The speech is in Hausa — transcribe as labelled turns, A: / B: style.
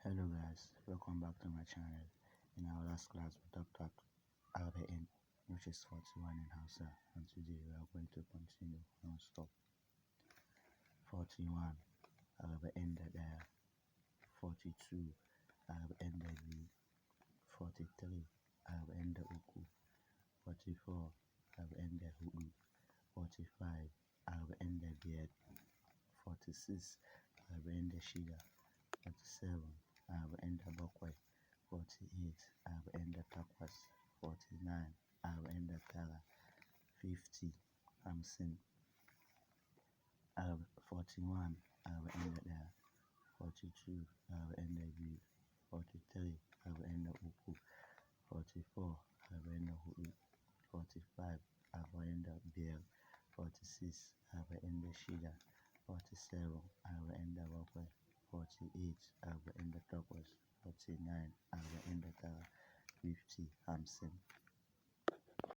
A: Hello guys, welcome back to my channel. In our last class we talked about Arba'in, which is 41 in Hausa, and today we are going to continue non-stop. 41 Arba'in da ɗaya, 42 Arba'in da biyu, 43 Arba'in da uku, 44 Arba'in da huɗu, 45 Arba'in da biyar, 46 Arba'in da shida, 47 Arba'in da bakwai, 48 Arba'in da takwas, 49 Arba'in da tara, 50 hamsin, 41 Arba'in da ɗaya, 42 Arba'in da biyu, 43 Arba'in da uku, 44 Arba'in da huɗu, 45 Arba'in da biyar, 46 Arba'in da shida, 47 Arba'in da bakwai, 48 Arba'in da takwas, 49 Arba'in da tara, 50 hamsin.